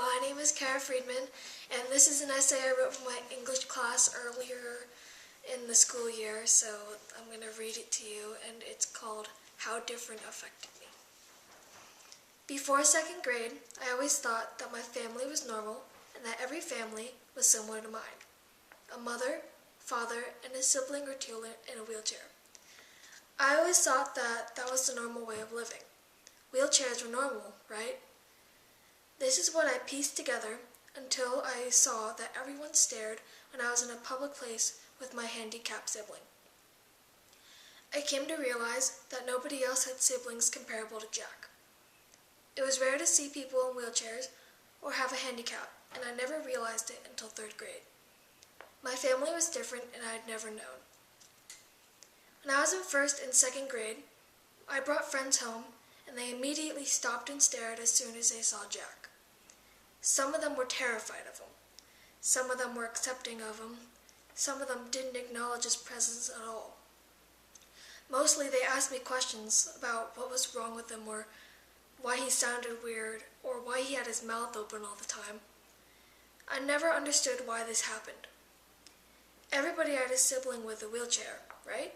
my name is Cara Freedman, and this is an essay I wrote for my English class earlier in the school year, so I'm going to read it to you, and it's called How Different Affected Me. Before second grade, I always thought that my family was normal and that every family was similar to mine. A mother, father, and a sibling or two in a wheelchair. I always thought that that was the normal way of living. Wheelchairs were normal, right? This is what I pieced together until I saw that everyone stared when I was in a public place with my handicapped sibling. I came to realize that nobody else had siblings comparable to Jack. It was rare to see people in wheelchairs or have a handicap, and I never realized it until third grade. My family was different and I had never known. When I was in first and second grade, I brought friends home and they immediately stopped and stared as soon as they saw Jack. Some of them were terrified of him. Some of them were accepting of him. Some of them didn't acknowledge his presence at all. Mostly they asked me questions about what was wrong with him or why he sounded weird or why he had his mouth open all the time. I never understood why this happened. Everybody had a sibling with a wheelchair, right?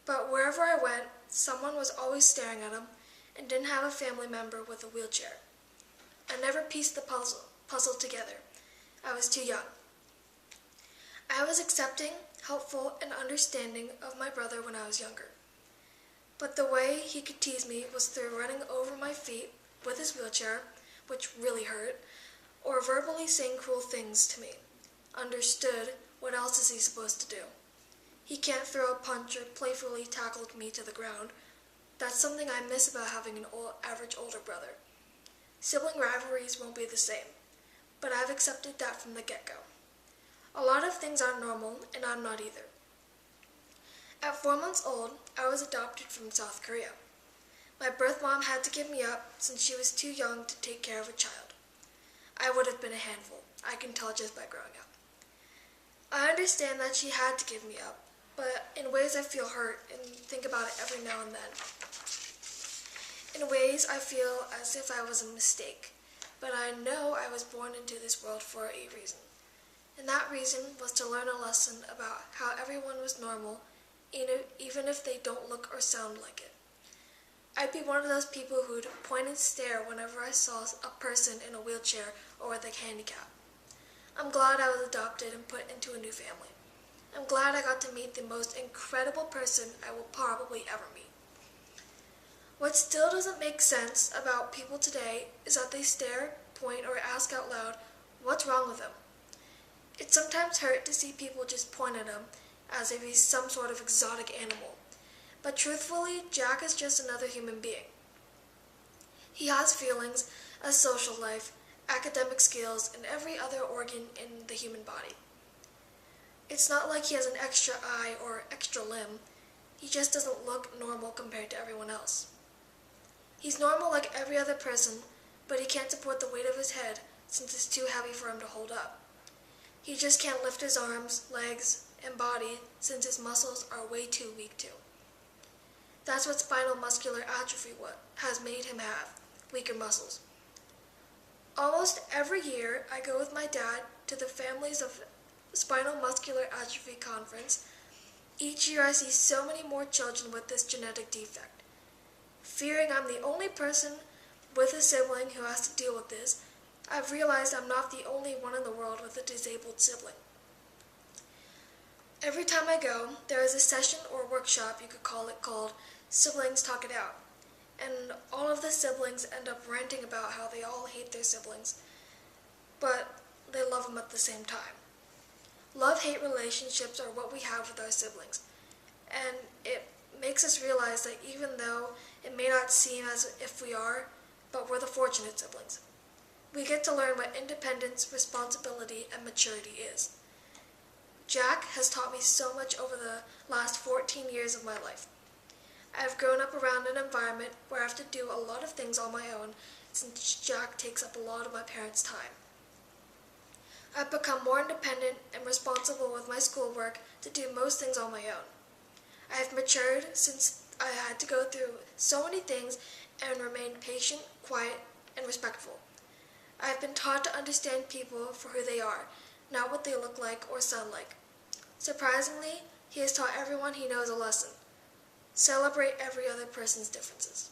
But wherever I went, someone was always staring at him and didn't have a family member with a wheelchair. I never pieced the puzzle together. I was too young. I was accepting, helpful, and understanding of my brother when I was younger. But the way he could tease me was through running over my feet with his wheelchair, which really hurt, or verbally saying cruel things to me. Understood, what else is he supposed to do? He can't throw a punch or playfully tackle me to the ground. That's something I miss about having an average older brother. Sibling rivalries won't be the same, but I've accepted that from the get-go. A lot of things aren't normal, and I'm not either. At 4 months old, I was adopted from South Korea. My birth mom had to give me up since she was too young to take care of a child. I would have been a handful. I can tell just by growing up. I understand that she had to give me up, but in ways I feel hurt and think about it every now and then. In ways I feel as if I was a mistake, but I know I was born into this world for a reason. And that reason was to learn a lesson about how everyone was normal, even if they don't look or sound like it. I'd be one of those people who'd point and stare whenever I saw a person in a wheelchair or with a handicap. I'm glad I was adopted and put into a new family. I'm glad I got to meet the most incredible person I will probably ever meet. What still doesn't make sense about people today is that they stare, point, or ask out loud, what's wrong with them? It sometimes hurts to see people just point at him as if he's some sort of exotic animal. But truthfully, Jack is just another human being. He has feelings, a social life, academic skills, and every other organ in the human body. It's not like he has an extra eye or extra limb. He just doesn't look normal compared to everyone else. He's normal like every other person, but he can't support the weight of his head since it's too heavy for him to hold up. He just can't lift his arms, legs, and body since his muscles are way too weak to. That's what spinal muscular atrophy has made him have, weaker muscles. Almost every year, I go with my dad to the Families of Spinal Muscular Atrophy Conference. Each year I see so many more children with this genetic defect. Fearing I'm the only person with a sibling who has to deal with this, I've realized I'm not the only one in the world with a disabled sibling. Every time I go, there is a session or workshop, you could call it, called Siblings Talk It Out. And all of the siblings end up ranting about how they all hate their siblings, but they love them at the same time. Love-hate relationships are what we have with our siblings, and it makes us realize that even though it may not seem as if we are, but we're the fortunate siblings. We get to learn what independence, responsibility, and maturity is. Jack has taught me so much over the last 14 years of my life. I've grown up around an environment where I have to do a lot of things on my own since Jack takes up a lot of my parents' time. I've become more independent and responsible with my schoolwork to do most things on my own. I have matured since I had to go through so many things and remained patient, quiet, and respectful. I have been taught to understand people for who they are, not what they look like or sound like. Surprisingly, he has taught everyone he knows a lesson. Celebrate every other person's differences.